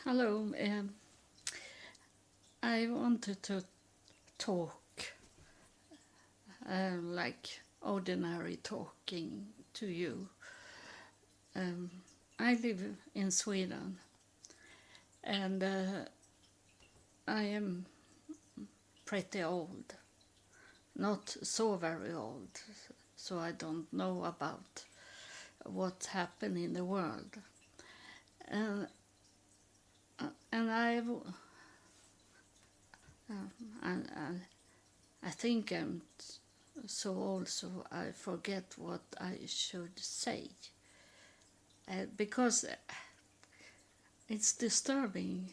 Hello. I wanted to talk like ordinary talking to you. Um, I live in Sweden, and I am pretty old. Not so very old, so I don't know about what's happened in the world. And and I think I'm so old, so I forget what I should say. Because it's disturbing.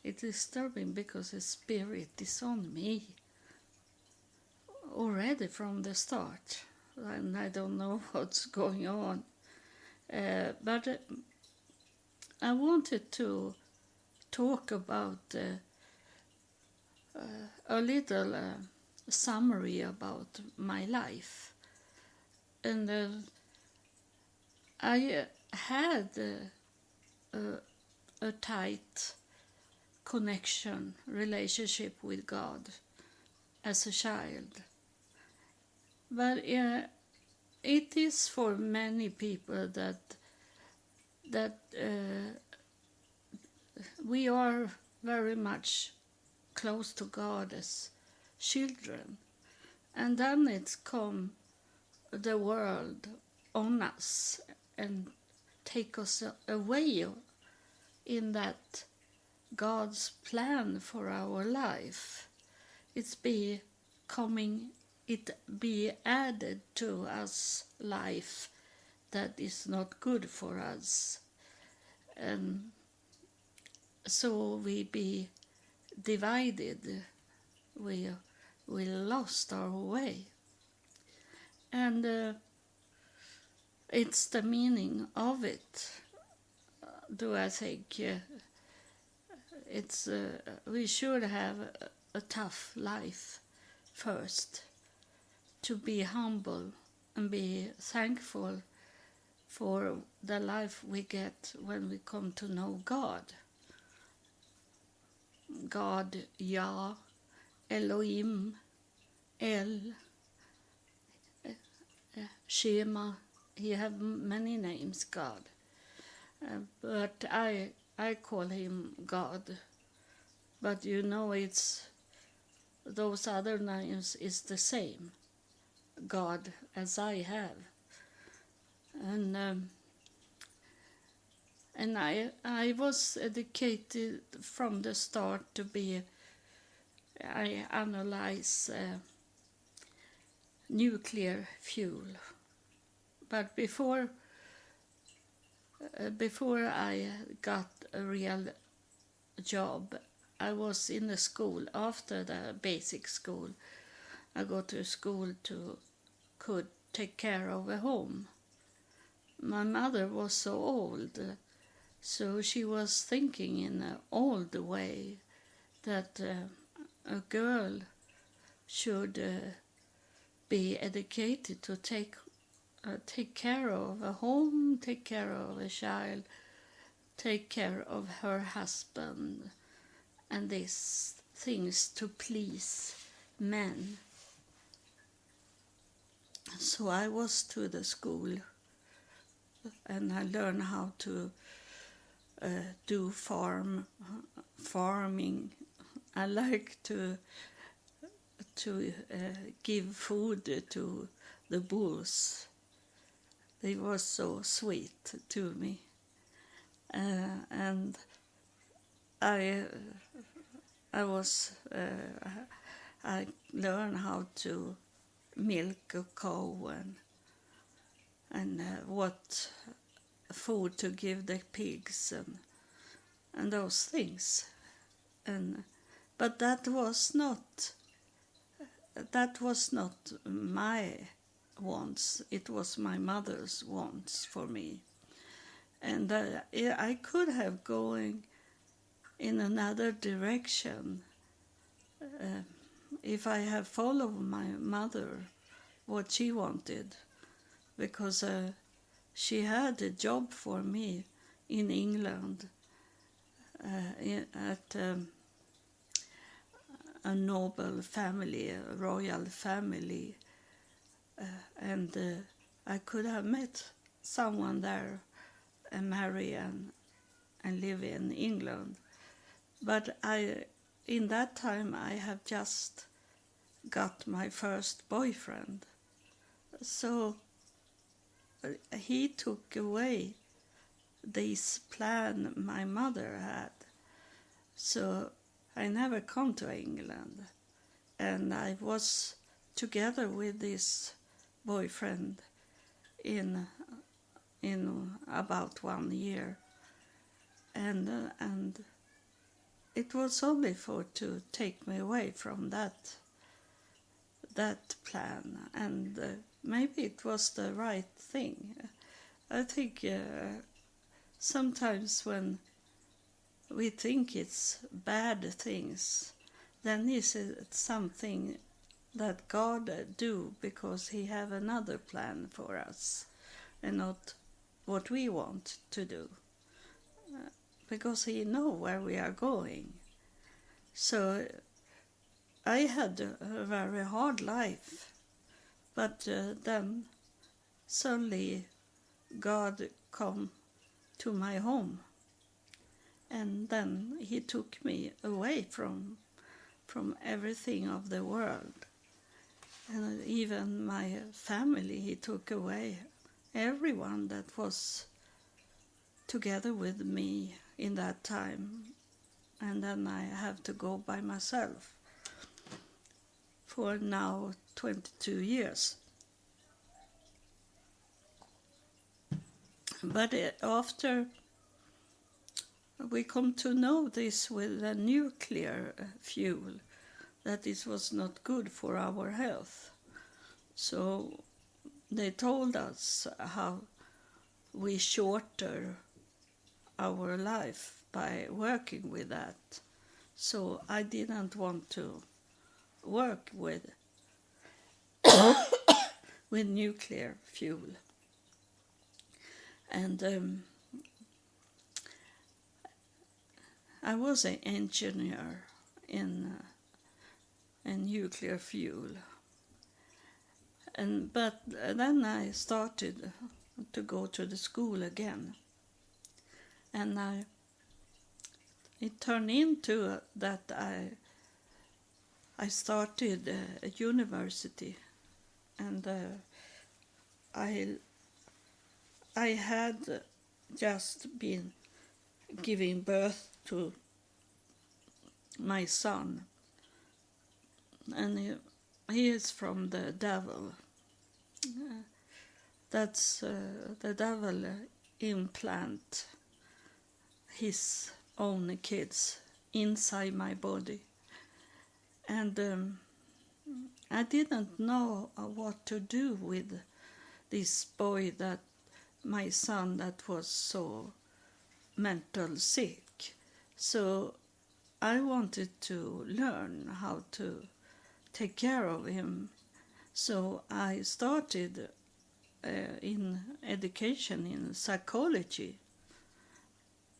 It's disturbing because the spirit is on me already from the start, and I don't know what's going on. But I wanted to talk about a little summary about my life. And I had a tight relationship with God as a child. But it is for many people that we are very much close to God as children, and then it's come the world on us and take us away in that God's plan for our life. It be added to us life that is not good for us, and so we be divided. We lost our way, and it's the meaning of it. Do I think it's we should have a tough life first, to be humble and be thankful for the life we get when we come to know God. God, Yah, Elohim, El, Shema. He have many names, God. But I call him God. But it's those other names is the same God as I have. And I was educated from the start to be, I analyze nuclear fuel. But before I got a real job, I was in a school after the basic school. I go to school to could take care of a home. My mother was so old, so she was thinking in an old way that a girl should be educated to take care of a home, take care of a child, take care of her husband, and these things to please men. So I was to the school, and I learned how to do farming. I like to give food to the bulls. They were so sweet to me, and I learned how to milk a cow and what food to give the pigs and those things. But that was not my wants. It was my mother's wants for me, and I could have going in another direction if I have followed my mother, what she wanted, because she had a job for me in England, at a noble family, a royal family, and I could have met someone there and marry and live in England. But in that time, I have just got my first boyfriend. So he took away this plan my mother had. So I never come to England. And I was together with this boyfriend in about 1 year. And it was only to take me away from that plan, and maybe it was the right thing. I think sometimes when we think it's bad things, then it's something that God do because He have another plan for us, and not what we want to do, because He know where we are going. So I had a very hard life, but then suddenly God come to my home, and then He took me away from everything of the world, and even my family. He took away everyone that was together with me in that time, and then I have to go by myself for now 22 years. But after we come to know this with the nuclear fuel, that it was not good for our health. So they told us how we shorter our life by working with that. So I didn't want to work with nuclear fuel. And I was an engineer in nuclear fuel. But then I started to go to the school again. And it turned into that I started a university, and I had just been giving birth to my son, and he is from the devil. That's the devil implant his own kids inside my body. And I didn't know what to do with this boy, that my son that was so mental sick. So I wanted to learn how to take care of him. So I started in education in psychology.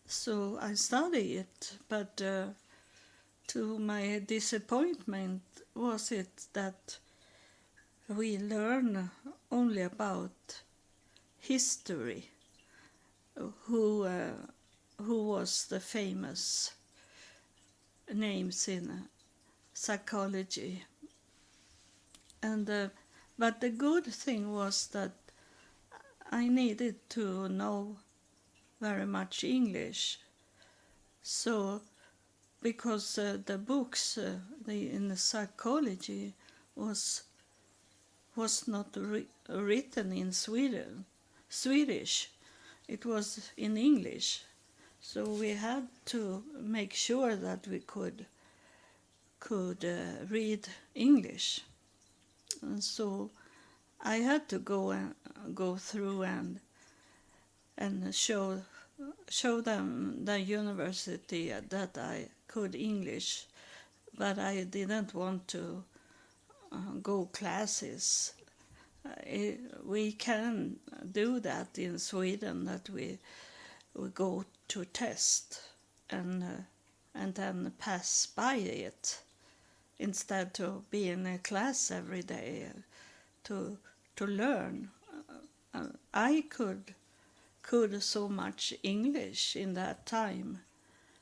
So I studied it, but to my disappointment was it that we learn only about history, who was the famous names in psychology. And but the good thing was that I needed to know very much English. So because the books in the psychology was not written in Swedish, it was in English. So we had to make sure that we could read English. And so I had to go through and show them the university that I could English, but I didn't want to go classes. We can do that in Sweden, that we go to test, and then pass by it instead to be in a class every day to learn. I could so much English in that time,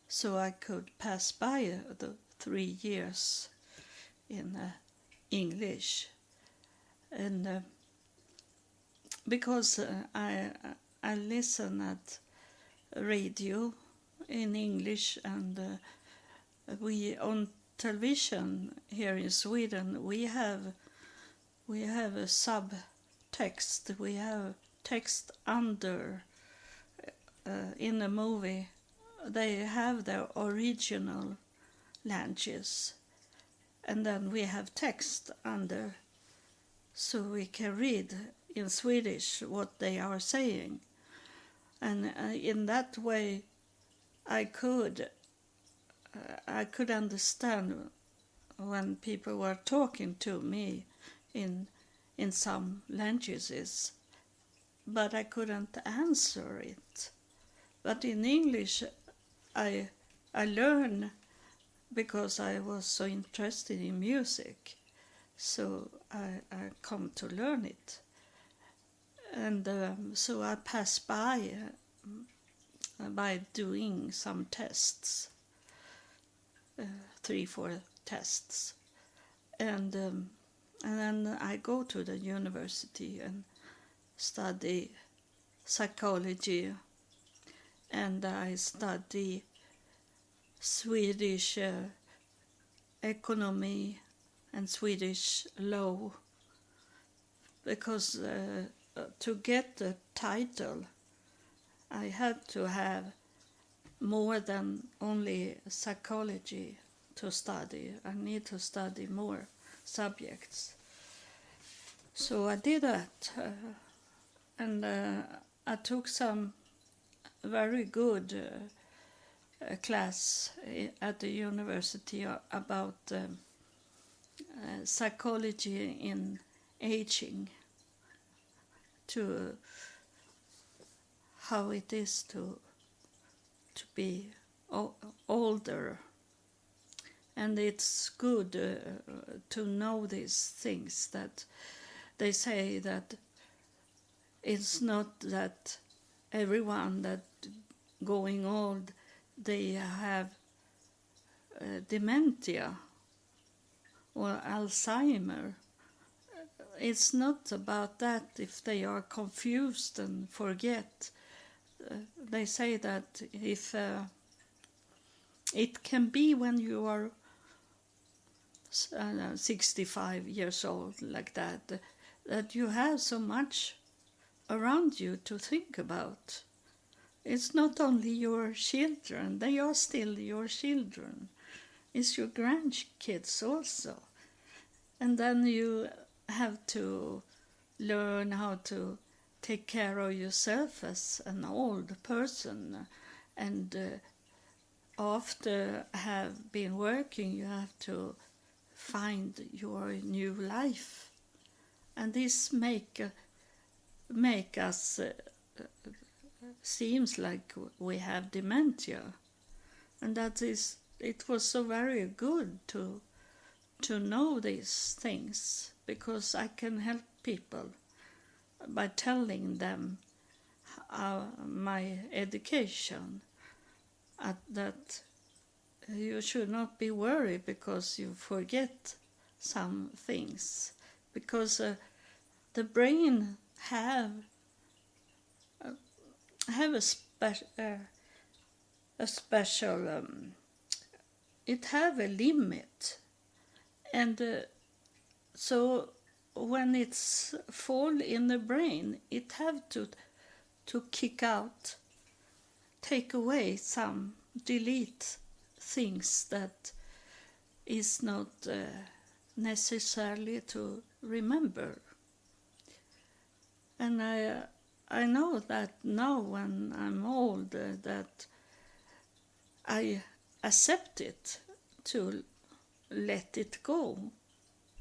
so I could pass by the 3 years in English, and because I listen at radio in English, and we on television here in Sweden we have a subtext, we have text under in the movie. They have their original languages, and then we have text under, so we can read in Swedish what they are saying. And in that way I could understand when people were talking to me in some languages, but I couldn't answer it. But in English I learned because I was so interested in music, so I come to learn it. And so I passed by doing some tests, 3-4 tests, and then I go to the university and study psychology, and I study Swedish economy and Swedish law, because to get the title I had to have more than only psychology to study. I need to study more subjects. So I did that, and I took some very good class at the university about psychology in aging, to how it is to be older. And it's good to know these things, that they say that it's not that everyone that going old, they have dementia or Alzheimer. It's not about that if they are confused and forget. They say that if it can be when you are 65 years old, like that you have so much around you to think about. It's not only your children, they are still your children. It's your grandkids also. And then you have to learn how to take care of yourself as an old person, and after have been working you have to find your new life, and this make us seems like we have dementia, and that is, it was so very good to know these things, because I can help people by telling them my education, that you should not be worried because you forget some things, because the brain have a special it have a limit, and so when it's fall in the brain, it have to kick out, take away some, delete things that is not necessarily to remember. And I know that now when I'm old, that I accept it, to let it go.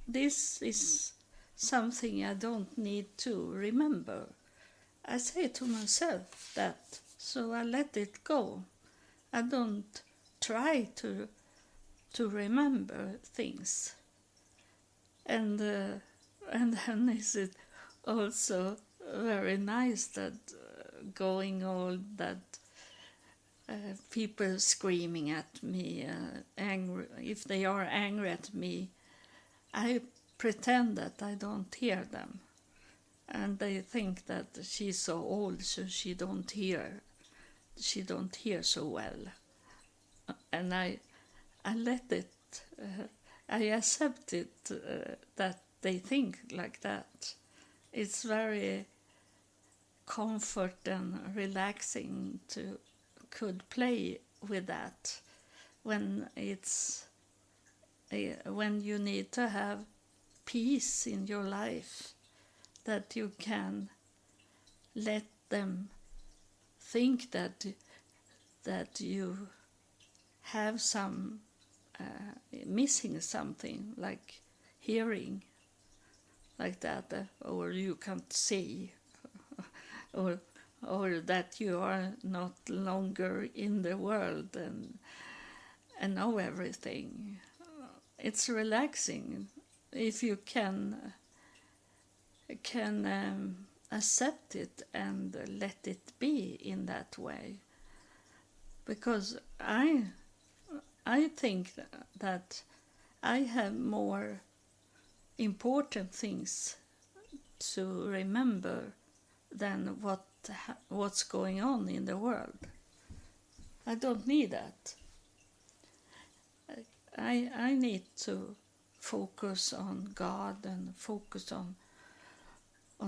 This is something I don't need to remember. I say to myself that, so I let it go. I don't try to remember things. And then is it also very nice that going all that people screaming at me, angry. If they are angry at me, I pretend that I don't hear them, and they think that she's so old, so she don't hear so well, and I let it. I accept it that they think like that. It's very comfort and relaxing to could play with that when when you need to have peace in your life, that you can let them think that you have some missing something, like hearing, like that, or you can't see, or that you are not longer in the world and know everything. It's relaxing if you can accept it and let it be in that way, because I think that I have more important things to remember than what's going on in the world. I don't need that. I need to focus on God and focus on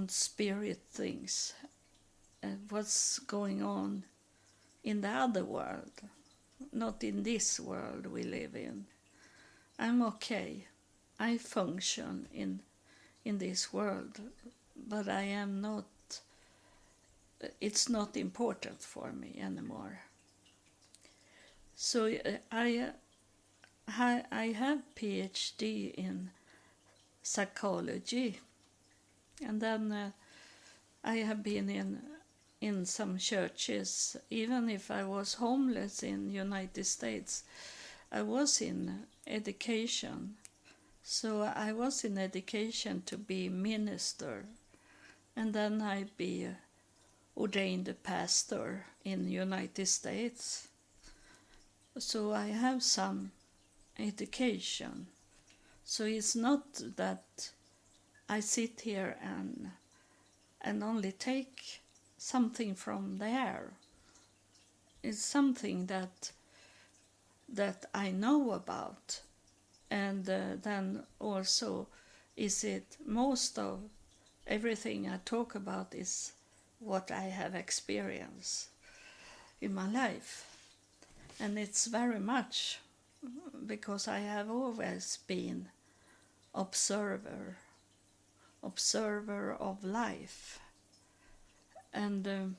spirit things and what's going on in the other world, not in this world we live in. I'm okay. I function in this world, but I am not. It's not important for me anymore. So I have PhD in psychology, and then I have been in some churches. Even if I was homeless in United States, I was in education. So I was in education to be minister, and then I be ordained a pastor in United States. So I have some education. So it's not that I sit here and only take something from there. It's something that I know about, and then also is it most of everything I talk about is what I have experienced in my life, and it's very much because I have always been observer of life, and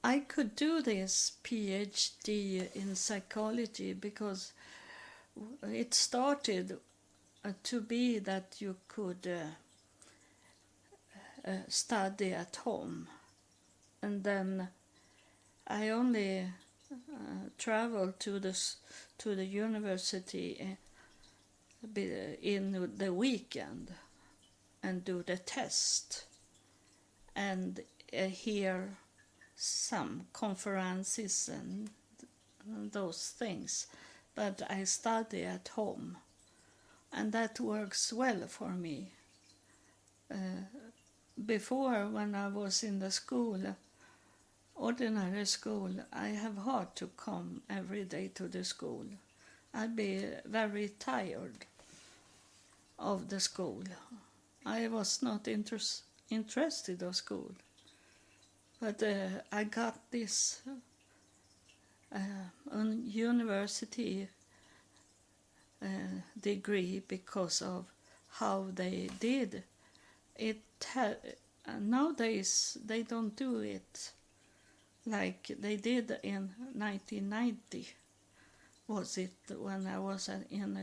I could do this PhD in psychology because it started to be that you could study at home, and then I only traveled to the university in the weekend and do the test and hear some conferences and those things, but I study at home, and that works well for me. Before, when I was in the school, ordinary school, I have hard to come every day to the school. I'd be very tired of the school. I was not interested in school, but I got this university degree because of how they did it. Nowadays they don't do it like they did in 1990. Was it when I was in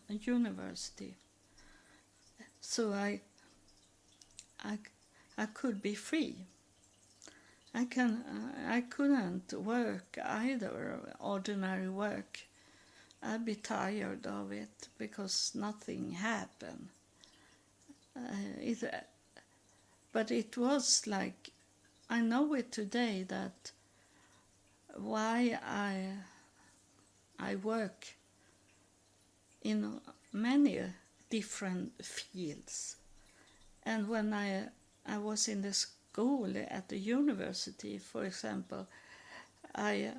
a university? So I could be free, I couldn't work either, ordinary work. I'd be tired of it because nothing happened. It, but it was like, I know it today that why I work in many different fields. And when I was in the school at the university, for example, I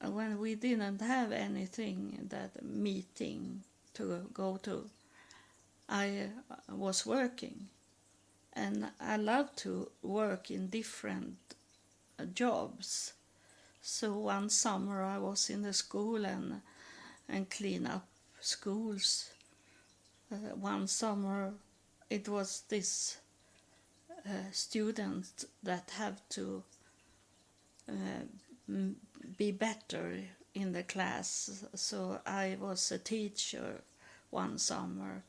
when we didn't have anything that meeting to go to, I was working, and I love to work in different jobs. So one summer I was in the school and clean up schools. One summer it was this student that have to be better in the class. So I was a teacher one summer.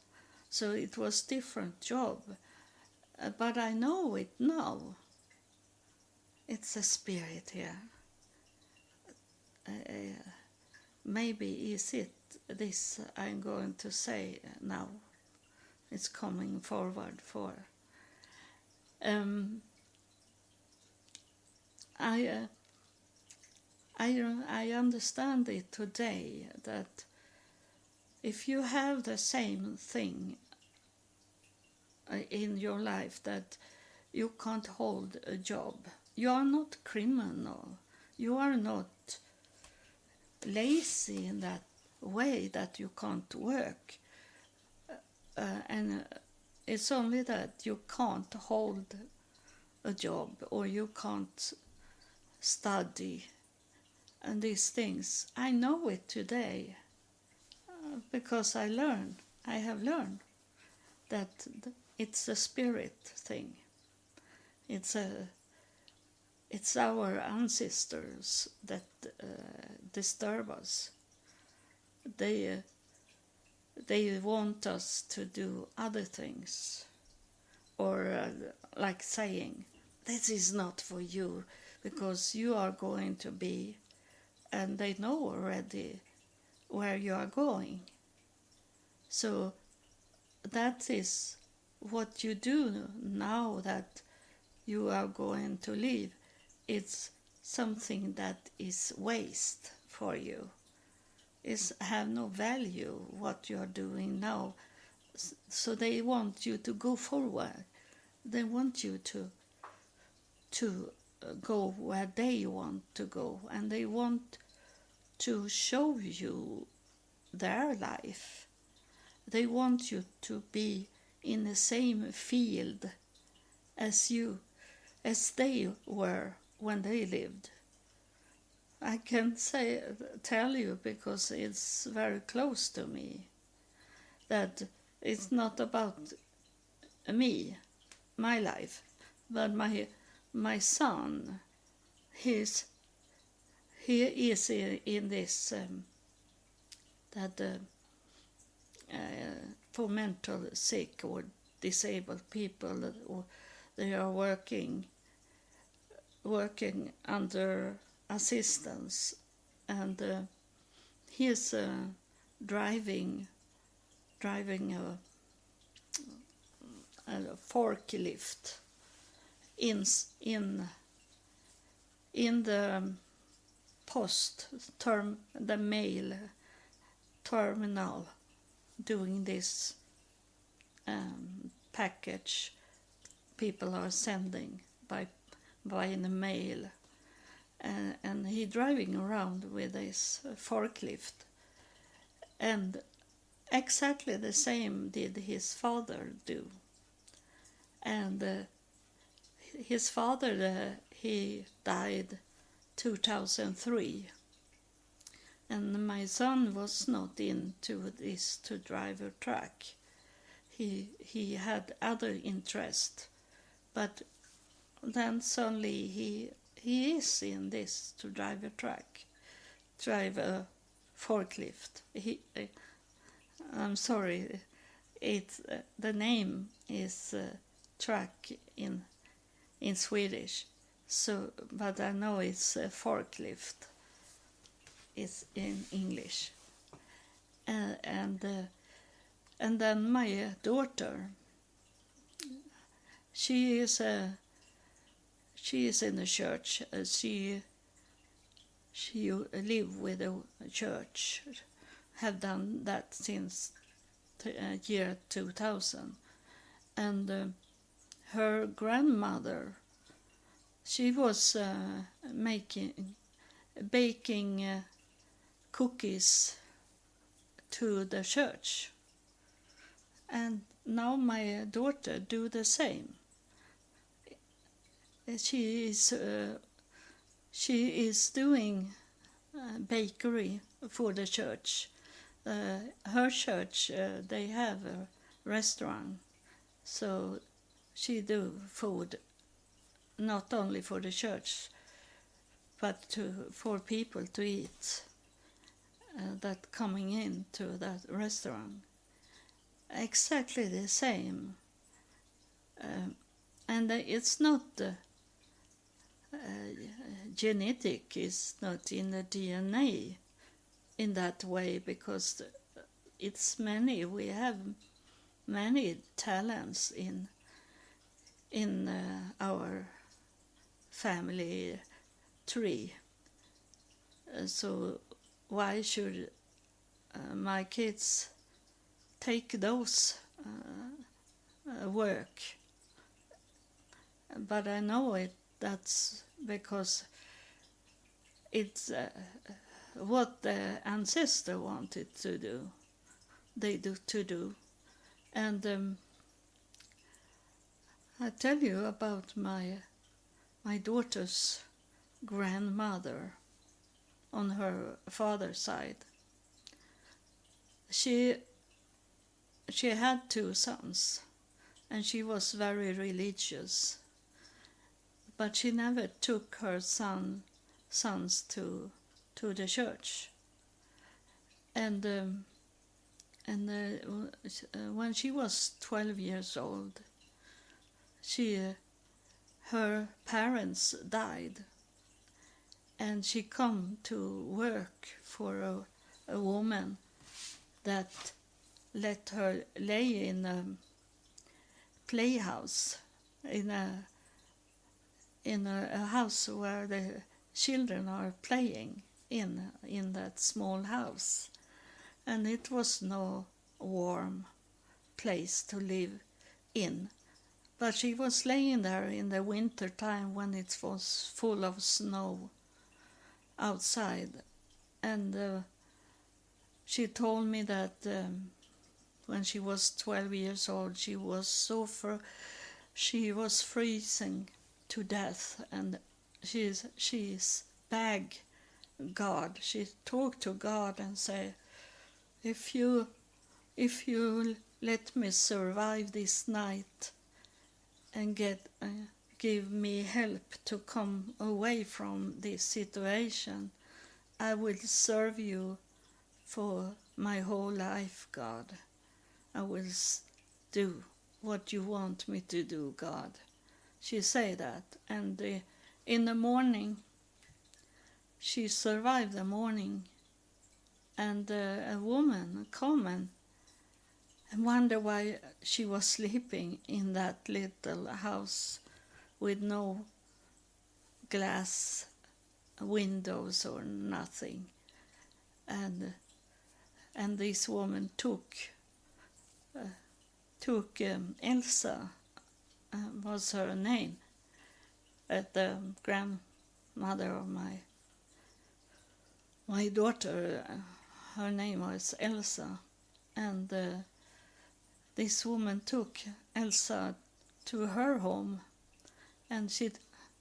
So it was different job. But I know it now. It's a spirit here. Maybe is it this I'm going to say now. It's coming forward for. I understand it today that if you have the same thing in your life that you can't hold a job, you are not criminal, you are not lazy in that way that you can't work, and it's only that you can't hold a job or you can't study and these things. I know it today because I have learned that it's a spirit thing. It's our ancestors that disturb us. They want us to do other things, or like saying, "This is not for you, because you are going to be," and they know already where you are going. So that is what you do now that you are going to leave. It's something that is waste for you. It's have no value what you are doing now. So they want you to go forward. They want you to go where they want to go, and they want to show you their life. They want you to be in the same field as as they were when they lived. I can tell you, because it's very close to me, that it's not about me, my life, but my son. He is in this that for mental sick or disabled people, or they are working under assistance, and he is driving a forklift in the the mail terminal, doing this package people are sending by the mail, and he driving around with this forklift, and exactly the same did his father do. And his father he died 2003, and my son was not into this to drive a truck. He had other interest, but then suddenly he is in this to drive a truck, drive a forklift. I'm sorry, it's the name is truck in Swedish, So, but I know it's a forklift. It's in English. And then my daughter, she is in the church. She live with a church, have done that since year 2000. And her grandmother, she was baking cookies to the church. And now my daughter do the same. She is doing bakery for the church. Her church, they have a restaurant, so she do food not only for the church, but for people to eat that coming into that restaurant. Exactly the same. And it's not genetic, is not in the DNA in that way, because it's many, we have many talents in our family tree. So why should my kids take those work? But I know that's because it's what the ancestor wanted to do, they do to do. And I tell you about my daughter's grandmother on her father's side. She had 2 sons, and she was very religious, but she never took her sons to the church. And when she was 12 years old, her parents died, and she come to work for a woman that let her lay in a playhouse, in a house where the children are playing in that small house. And it was no warm place to live in. But she was laying there in the winter time when it was full of snow outside. And she told me that when she was 12 years old, she was freezing to death, and she's begged God. She talked to God and said, if you let me survive this night and give me help to come away from this situation, I will serve you for my whole life, God. I will do what you want me to do, God. She said that, and in the morning, she survived the morning, and a woman come and wonder why she was sleeping in that little house with no glass windows or nothing. And this woman took Elsa, was her name, the grandmother of my daughter. Her name was Elsa, and this woman took Elsa to her home, and she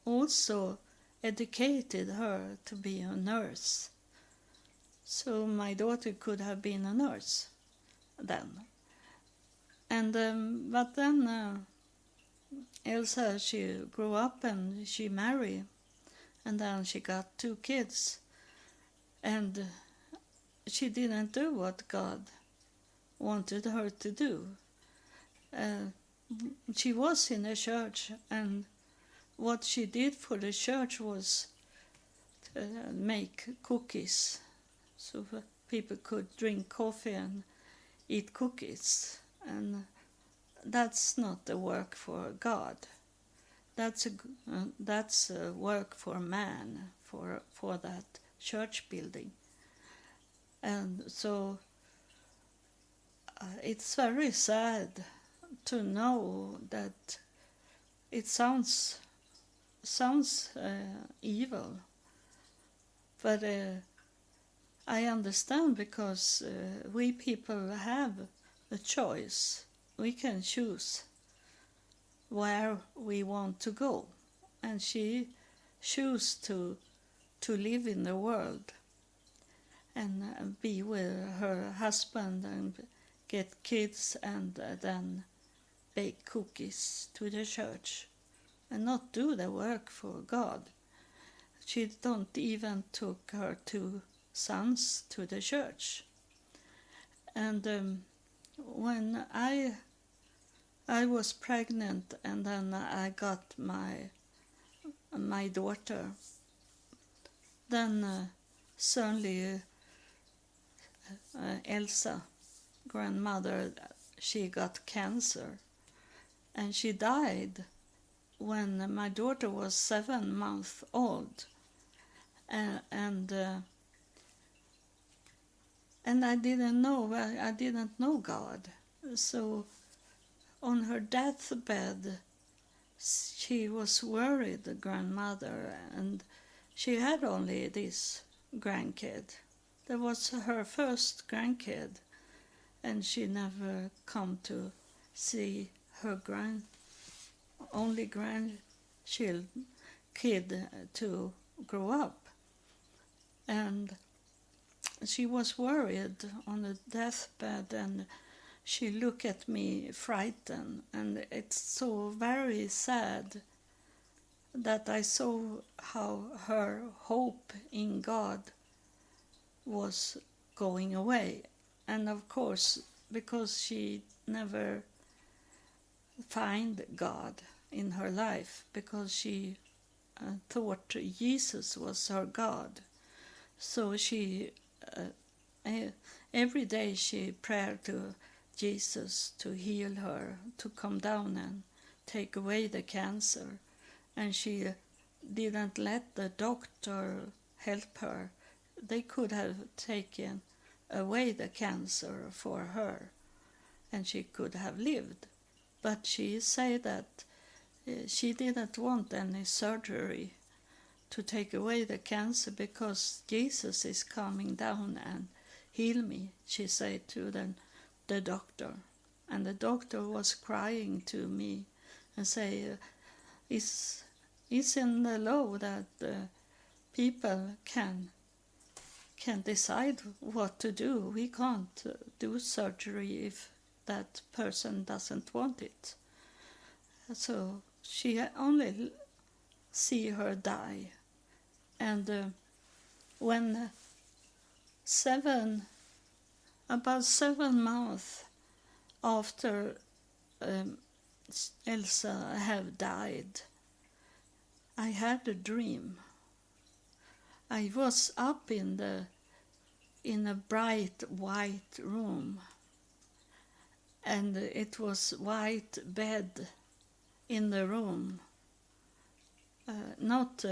also educated her to be a nurse. So my daughter could have been a nurse then. And but then Elsa, she grew up and she married, and then she got 2 kids, and she didn't do what God wanted her to do. She was in a church, and what she did for the church was make cookies, so people could drink coffee and eat cookies. And that's not the work for God. That's a work for man, for that church building. And so it's very sad to know that it sounds evil, but I understand, because we people have a choice. We can choose where we want to go, and she chose to live in the world and be with her husband and get kids, and then bake cookies to the church and not do the work for God. She don't even took her 2 sons to the church. And when I was pregnant, and then I got my daughter, then suddenly Elsa, grandmother, she got cancer, and she died when my daughter was 7 months old. And I didn't know God. So on her deathbed, she was worried, the grandmother, and she had only this grandkid. That was her first grandkid, and she never come to see her only grandchild kid to grow up. And she was worried on the deathbed, and she looked at me frightened, and it's so very sad that I saw how her hope in God was going away. And of course, because she never find God in her life, because she thought Jesus was her God. So she every day she prayed to Jesus to heal her, to come down and take away the cancer. And she didn't let the doctor help her. They could have taken away the cancer for her, and she could have lived. But she said that she didn't want any surgery to take away the cancer, because Jesus is coming down and heal me, she said to the doctor. And the doctor was crying to me and say, it's in the law that people can decide what to do. We can't do surgery if that person doesn't want it. So she only see her die. And when about 7 months after Elsa have died, I had a dream. I was up in a bright white room, and it was white bed in the room, not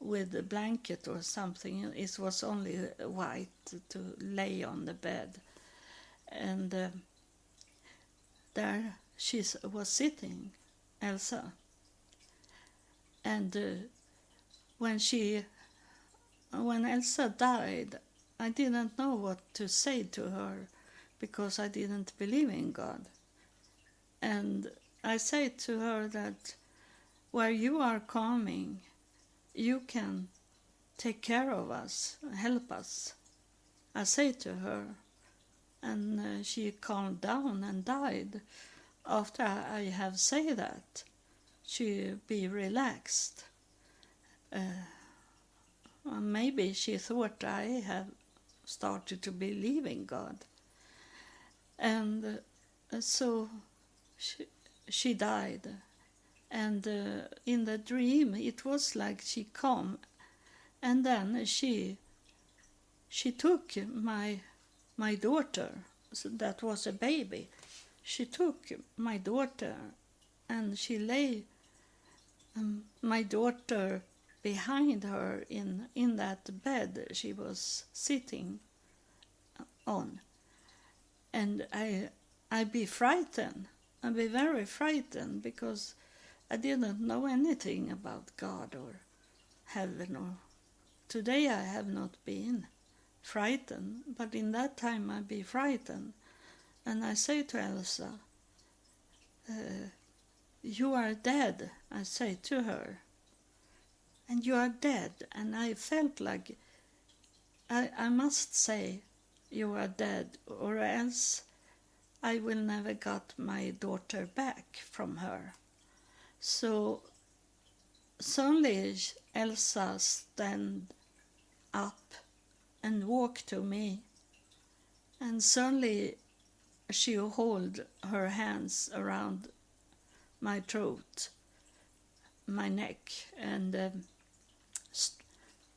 with a blanket or something. It was only white to lay on the bed, and there she was sitting, Elsa. And when Elsa died, I didn't know what to say to her, because I didn't believe in God. And I said to her that where you are coming, you can take care of us, help us. I said to her, and she calmed down and died. After I have said that, she be relaxed. Maybe she thought I have started to believe in God. And so she died. And in the dream, it was like she come, and then she took my daughter, so that was a baby. She took my daughter, and she lay my daughter behind her in that bed she was sitting on. And I be frightened. I be very frightened because I didn't know anything about God or heaven. Or today I have not been frightened, but in that time I be frightened. And I say to Elsa, you are dead, I say to her. And you are dead. And I felt like I must say you are dead, or else I will never get my daughter back from her. So suddenly Elsa stand up and walk to me, and suddenly she hold her hands around my throat, my neck, and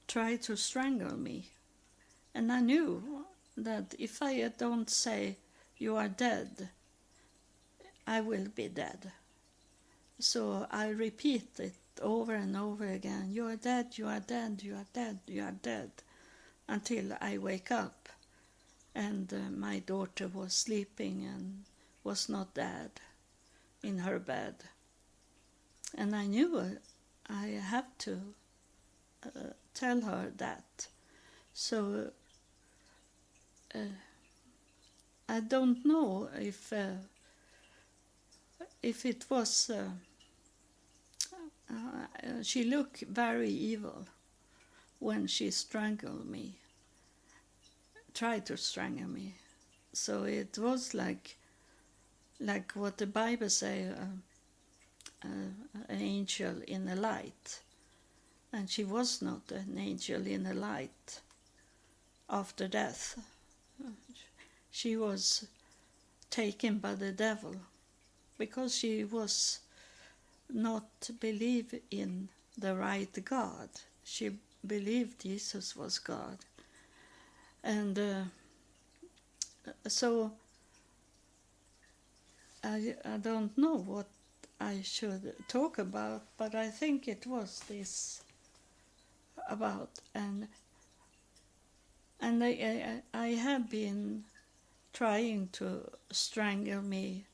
try to strangle me. And I knew that if I don't say you are dead, I will be dead. So I repeat it over and over again. You are dead, you are dead, you are dead, you are dead, until I wake up. And my daughter was sleeping and was not dead in her bed. And I knew I have to tell her that. So I don't know if it was... she looked very evil when she strangled me, tried to strangle me. So it was like what the Bible say, an angel in the light. And she was not an angel in the light after death. She was taken by the devil because she was not believe in the right God. She believed Jesus was God. And so I don't know what I should talk about, but I think it was this about, and I have been trying to strangle me.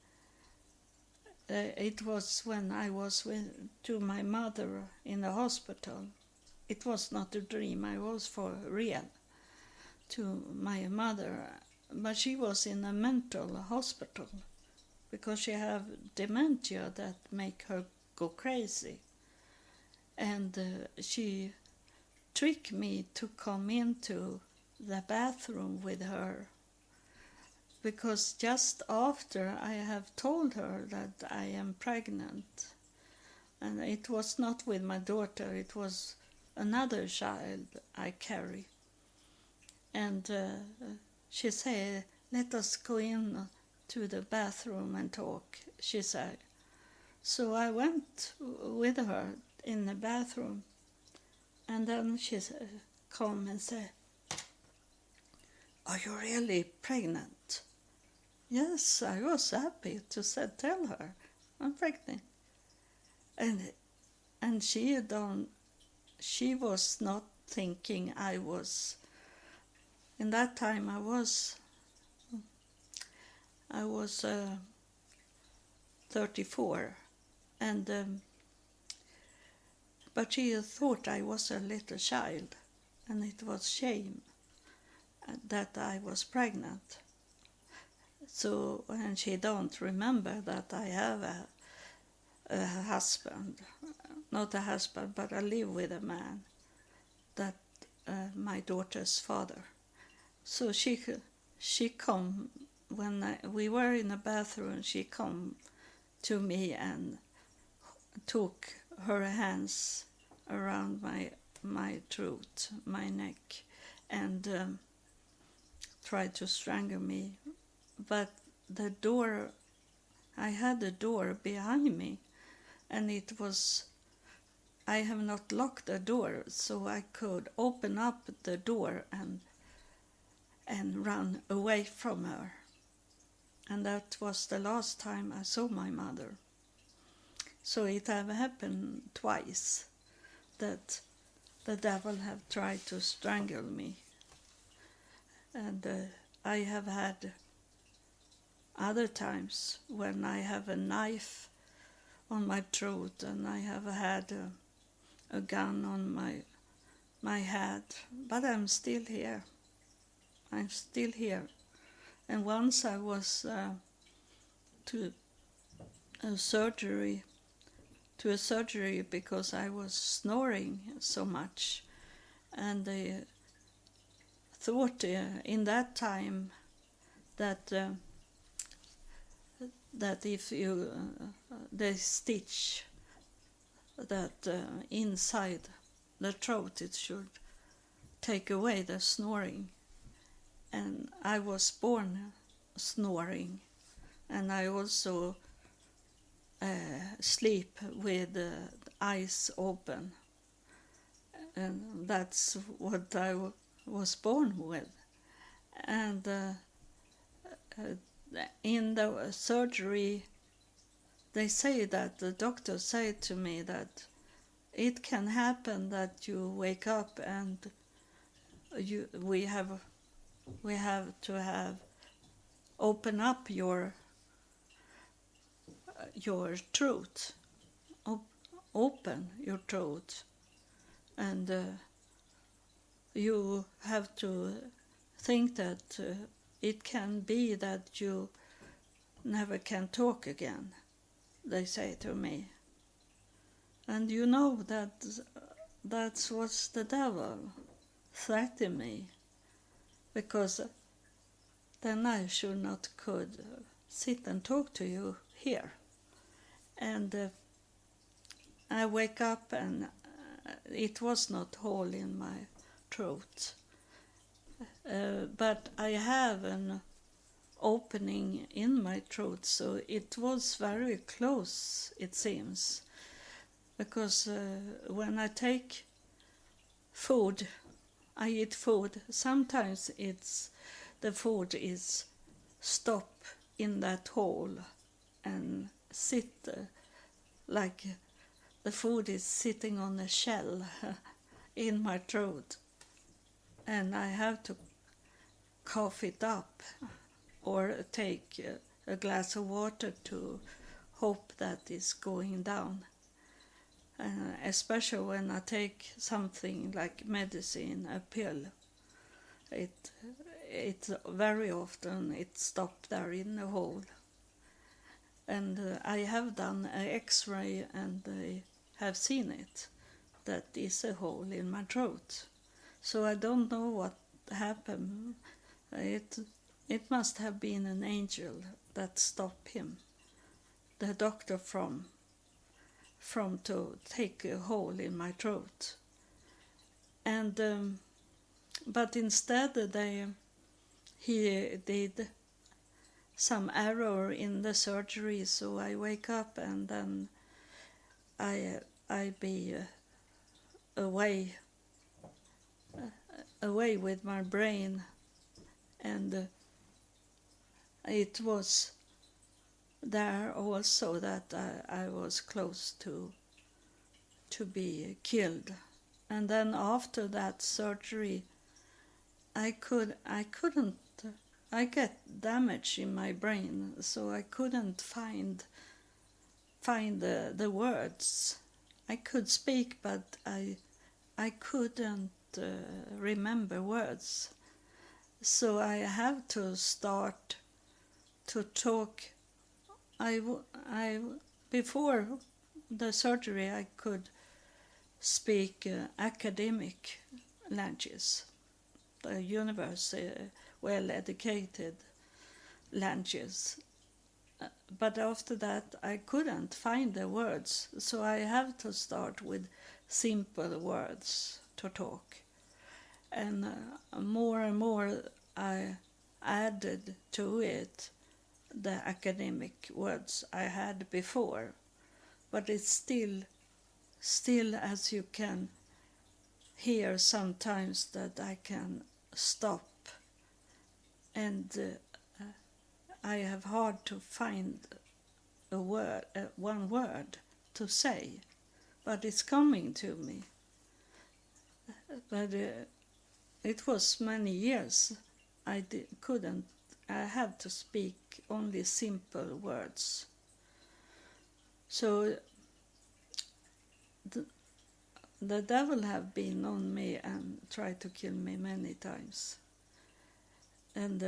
It was when I was to my mother in the hospital. It was not a dream, I was for real to my mother, but she was in a mental hospital because she have dementia that make her go crazy. And she tricked me to come into the bathroom with her, because just after I have told her that I am pregnant, and it was not with my daughter, it was another child I carry. And she said, let us go in to the bathroom and talk, she said. So I went with her in the bathroom, and then she come and said, are you really pregnant? Yes, I was happy to tell her I'm pregnant. And she was not thinking I was. In that time I was 34, and but she thought I was a little child, and it was shame that I was pregnant. So, and she don't remember that I have a husband, not a husband, but I live with a man, that my daughter's father. So she come when we were in the bathroom. She come to me and took her hands around my throat, my neck, and tried to strangle me. But the door, I had the door behind me, and I have not locked the door, so I could open up the door and run away from her. And that was the last time I saw my mother. So it have happened twice that the devil have tried to strangle me. And I have had other times when I have a knife on my throat, and I have had a gun on my head, but I'm still here. I'm still here. And once I was to a surgery because I was snoring so much, and they thought in that time that if you they stitch that inside the throat, it should take away the snoring. And I was born snoring, and I also sleep with the eyes open, and that's what I was born with. And in the surgery, they say that the doctor said to me that it can happen that you wake up and we have to have open up your throat, open your throat, and you have to think that it can be that you never can talk again, they say to me. And you know that was the devil threatening me, because then I should not could sit and talk to you here. And I wake up and it was not hole in my throat, but I have an opening in my throat, so it was very close, it seems, because when I take food, I eat food, sometimes the food is stop in that hole and sit like the food is sitting on a shell in my throat, and I have to cough it up or take a glass of water to hope that it's going down. Especially when I take something like medicine, a pill, it very often it stopped there in the hole. And I have done an X-ray and they have seen it, that is a hole in my throat. So I don't know what happened. It must have been an angel that stopped him, the doctor, from to take a hole in my throat. And but instead he did some error in the surgery, so I wake up and then I be away with my brain, and it was there also that I was close to be killed. And then after that surgery, I get damage in my brain, so I couldn't find the words. I could speak, but I couldn't remember words. So I have to start to talk. Before the surgery, I could speak academic languages, the university, well-educated languages. But after that, I couldn't find the words, so I have to start with simple words to talk. And more I added to it the academic words I had before. but it's still as you can hear sometimes that I can stop, and I have hard to find a word, one word to say, but it's coming to me. But it was many years couldn't. I had to speak only simple words. So the devil have been on me and tried to kill me many times. And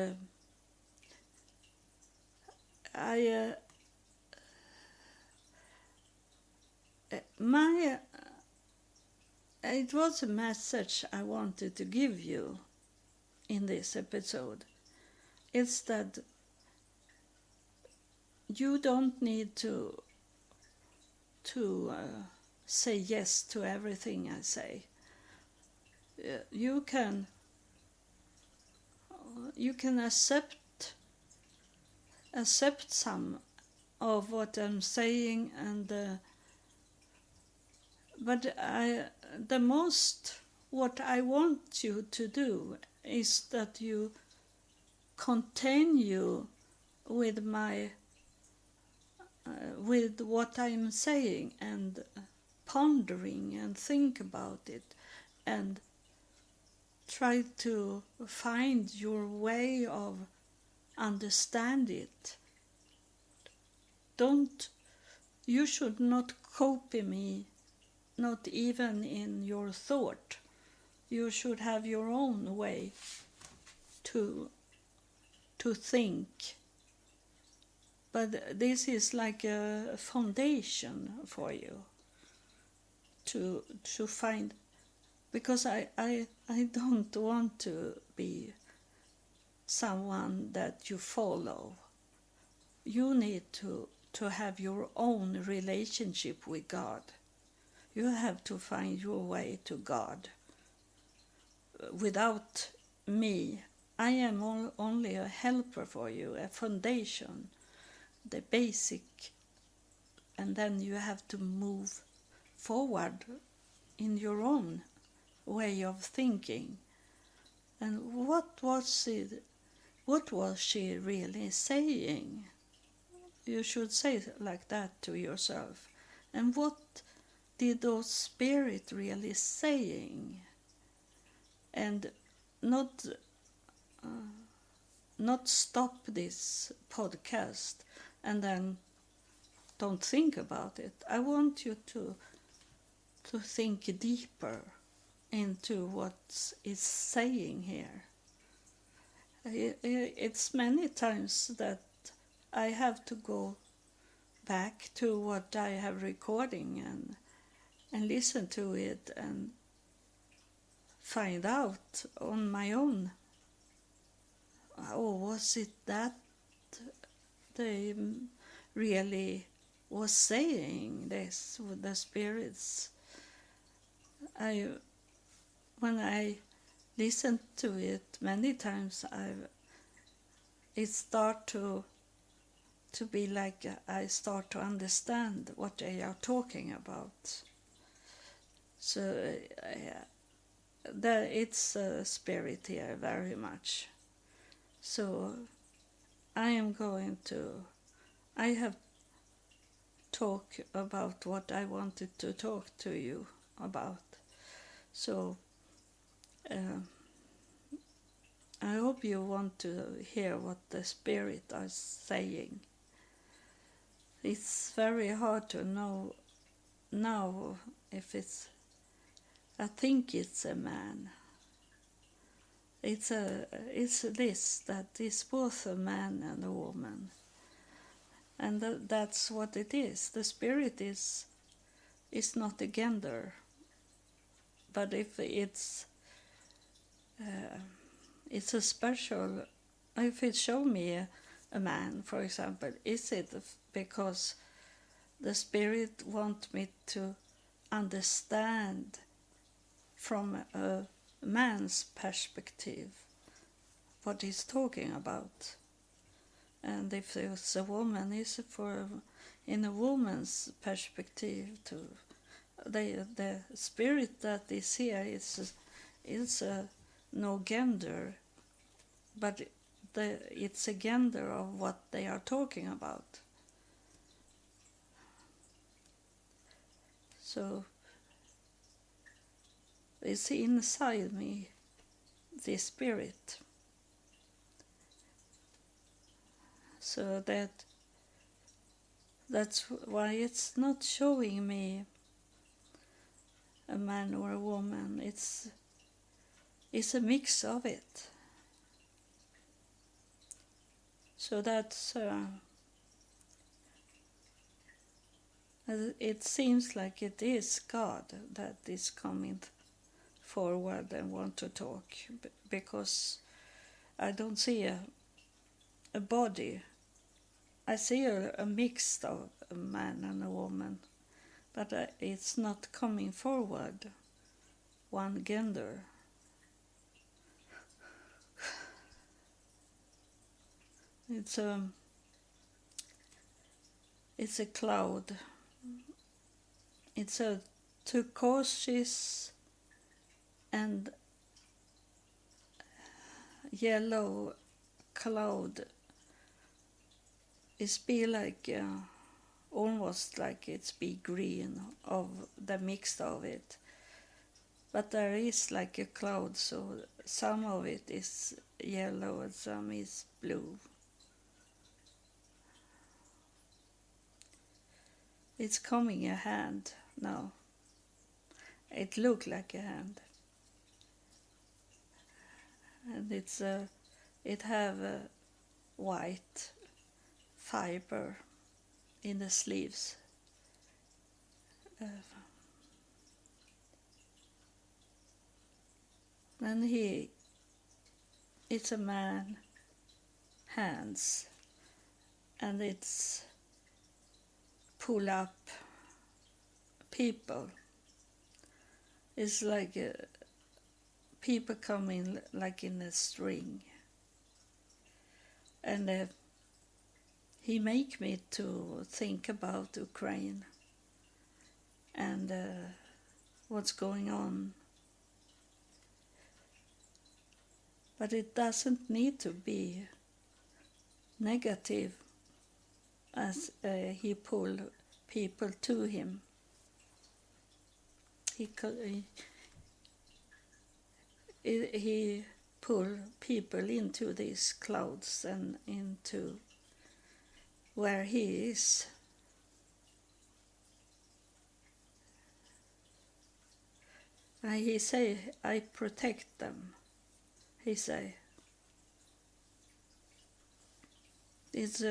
it was a message I wanted to give you in this episode. It's that you don't need to say yes to everything I say. You can accept some of what I'm saying, and but the most what I want you to do is that you continue with with what I'm saying, and pondering and think about it, and try to find your way of understand it. You should not copy me, not even in your thought. You should have your own way to think. But this is like a foundation for you to find, because I don't want to be someone that you follow. You need to have your own relationship with God. You have to find your way to God. Without me, I am only a helper for you, a foundation, the basic, and then you have to move forward in your own way of thinking. And what was she really saying? You should say it like that to yourself. And what did those spirits really saying? And not stop this podcast and then don't think about it. I want you to think deeper into what is saying here. It's many times that I have to go back to what I have recording and listen to it and find out on my own. Oh, was it that they really was saying this with the spirits? When I listened to it many times, it start to be like I start to understand what they are talking about. So it's a spirit here very much. So I have talked about what I wanted to talk to you about. So I hope you want to hear what the spirit are saying. It's very hard to know now if it's. I think it's a man. It's this that is both a man and a woman, and that's what it is. The spirit is not a gender, but if it's a special. If it show me a man, for example, is it because the spirit want me to understand from a man's perspective what he's talking about? And if it's a woman, is it for in a woman's perspective to the spirit that is here is no gender, but it's a gender of what they are talking about. So it's inside me, the spirit. So that's why it's not showing me a man or a woman. It's a mix of it. So that's it seems like it is God that is coming forward and want to talk, because I don't see a body. I see a mix of a man and a woman, but it's not coming forward, one gender. It's a cloud. It's a turquoise and yellow cloud. It's be like almost like it's be green of the mix of it, but there is like a cloud, so some of it is yellow and some is blue. It's coming a hand now. It looked like a hand, and it have a white fiber in the sleeves. Then it's a man hands, and it's pull up people. It's like people coming like in a string, and he make me to think about Ukraine and what's going on. But it doesn't need to be negative as he pull people to him. He pull people into these clouds and into where he is. And he say, I protect them. He say, it's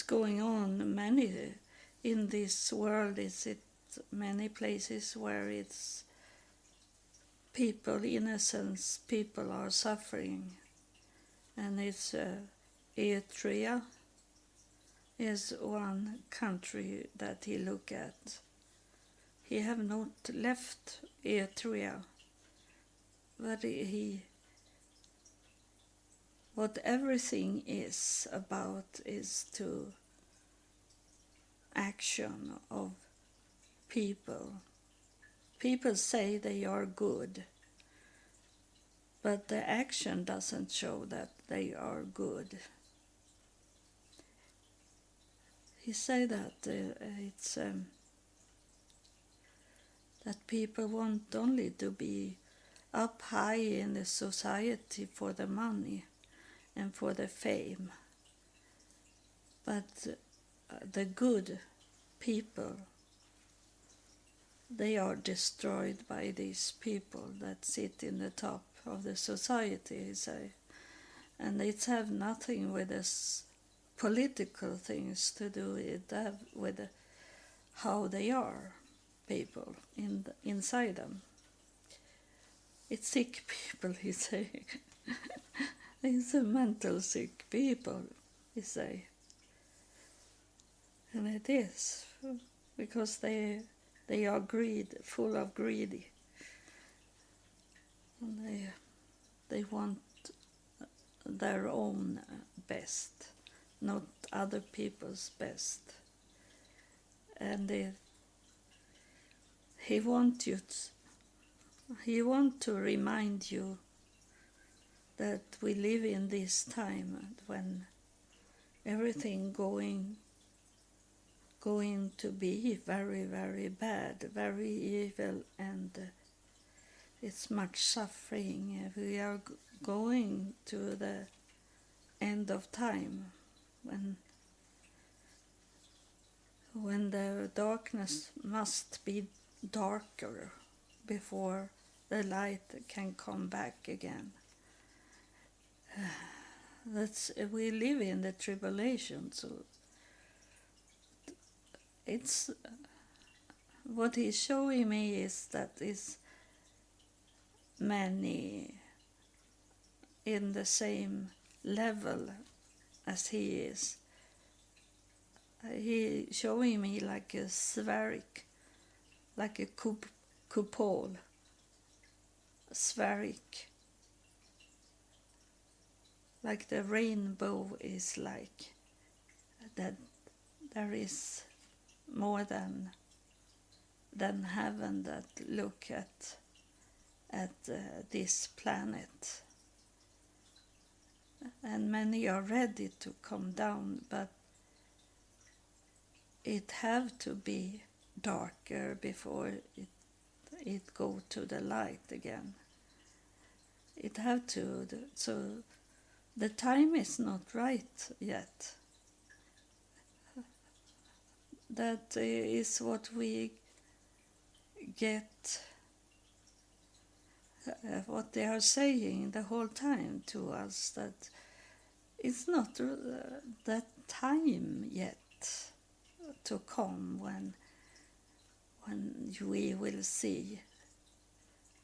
going on many in this world. It's many places where it's people, innocent people are suffering, and it's Eritrea is one country that he look at. He have not left Eritrea, but what everything is about is to action of people. People say they are good, but the action doesn't show that they are good. He say that it's that people want only to be up high in the society for the money and for the fame, but the good people, they are destroyed by these people that sit in the top of the society, he say. And it have nothing with this political things to do with how they are, people inside them. It's sick people, he say. It's a mental sick people, he say. And it is, because they are full of greedy. And they want their own best. not other people's best. And he wants to remind you that we live in this time when everything going to be very, very bad, very evil, and it's much suffering. We are going to the end of time when the darkness must be darker before the light can come back again. We live in the tribulation, so it's what he's showing me is that is many in the same level as he is. He showing me like a spheric, like a coupole, spheric, like the rainbow is like that. There is more than heaven that look at this planet, and many are ready to come down, but it have to be darker before it go to the light again. It have to, so the time is not right yet. That is what we get, what they are saying the whole time to us, that it's not that time yet to come when we will see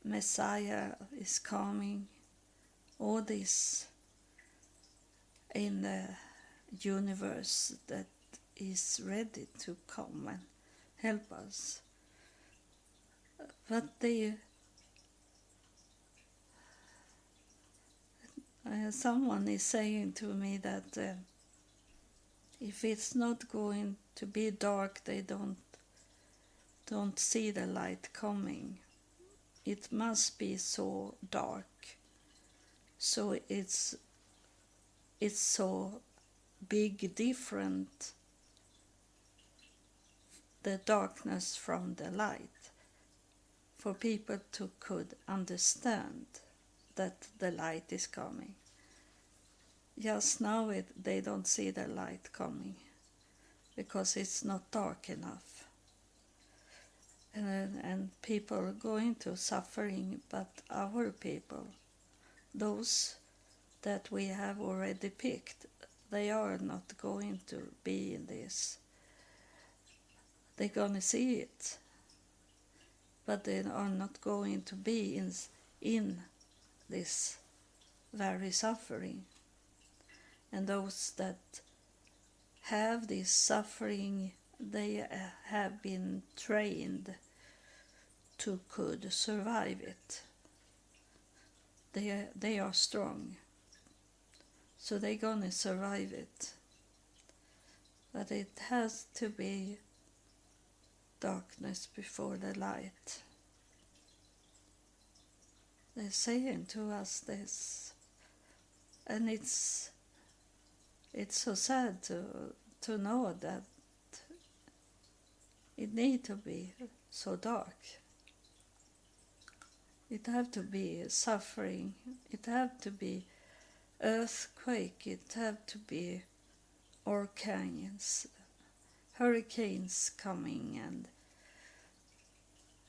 Messiah is coming, all this in the universe that is ready to come and help us. But someone is saying to me that if it's not going to be dark, they don't see the light coming. It must be so dark, so it's so big different, the darkness from the light, for people to could understand that the light is coming. Just now they don't see the light coming because it's not dark enough. And people going to suffering, but our people, those that we have already picked, they are not going to be in this. They're going to see it, but they are not going to be in this very suffering. And those that have this suffering, they have been trained to could survive it. They are strong, so they're gonna survive it. But it has to be darkness before the light. They're saying to us this, and it's so sad to know that it need to be so dark. It have to be suffering, it have to be earthquake, it have to be hurricanes coming,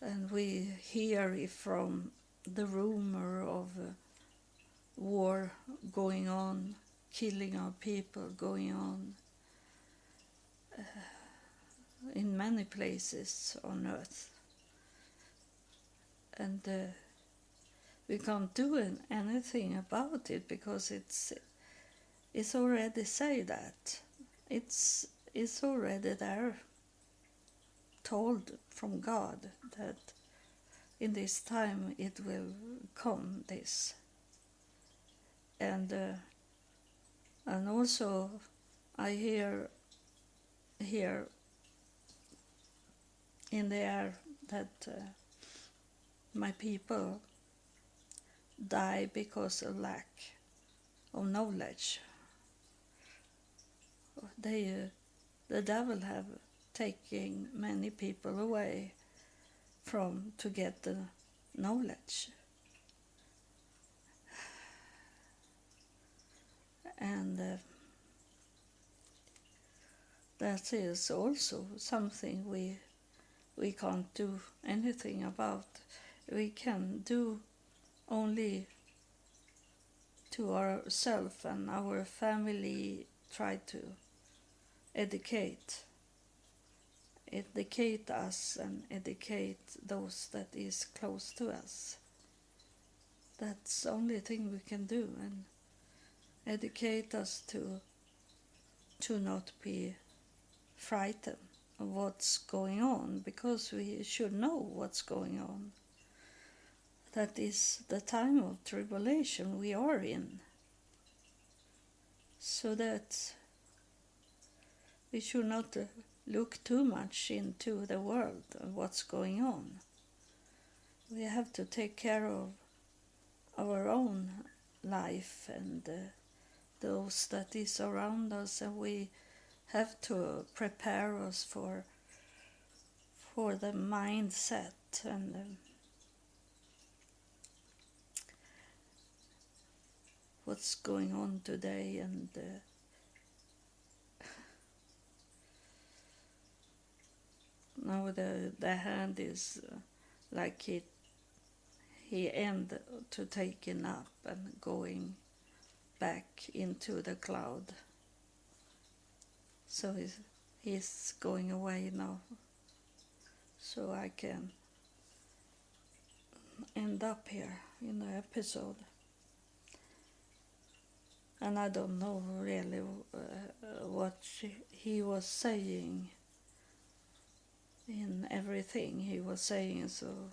and we hear from the rumor of war going on, killing our people going on in many places on earth. And we can't do anything about it because it's already said that. It's already there, told from God that in this time it will come this. And also I hear here in the air that my people die because of lack of knowledge. The devil have taken many people away from to get the knowledge. And that is also something we can't do anything about. We can do only to ourselves and our family try to educate us and educate those that is close to us. That's the only thing we can do, and educate us to not be frightened of what's going on, because we should know what's going on. That is the time of tribulation we are in, so that we should not look too much into the world and what's going on. We have to take care of our own life and those that is around us, and we have to prepare us for the mindset and what's going on today. And now the hand is like he end to taking up and going back into the cloud. So he's going away now, so I can end up here in the episode. And I don't know really what he was saying in everything he was saying, so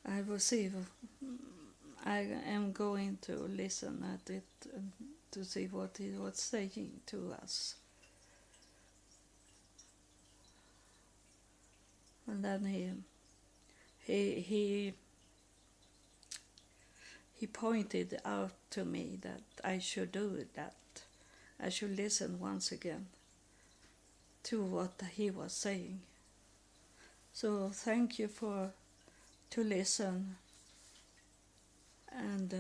I will see. I am going to listen at it to see what he was saying to us. And then he pointed out to me that I should do that. I should listen once again to what he was saying. So thank you to listen, and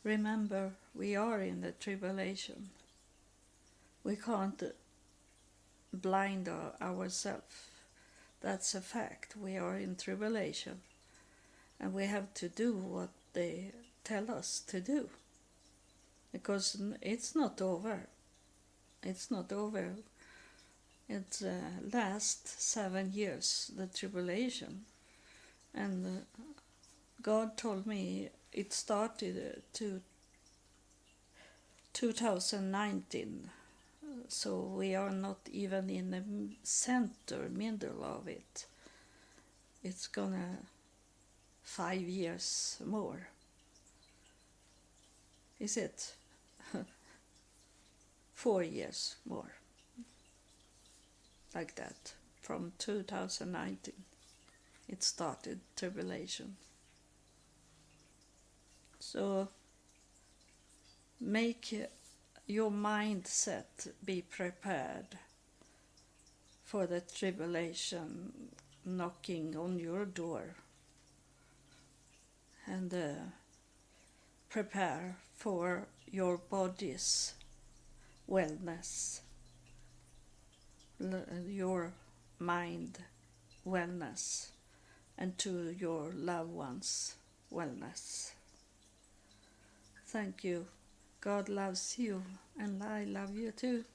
remember, we are in the tribulation. We can't blind ourselves. That's a fact. We are in tribulation, and we have to do what they tell us to do, because it's not over. It's not over. It lasts 7 years, the tribulation. And God told me it started to 2019. So we are not even in the middle of it. It's gonna 5 years more. Is it? 4 years more. Like that. From 2019 it started tribulation. So make your mindset be prepared for the tribulation knocking on your door, and prepare for your body's wellness, your mind wellness, and to your loved ones' wellness. Thank you. God loves you, and I love you too.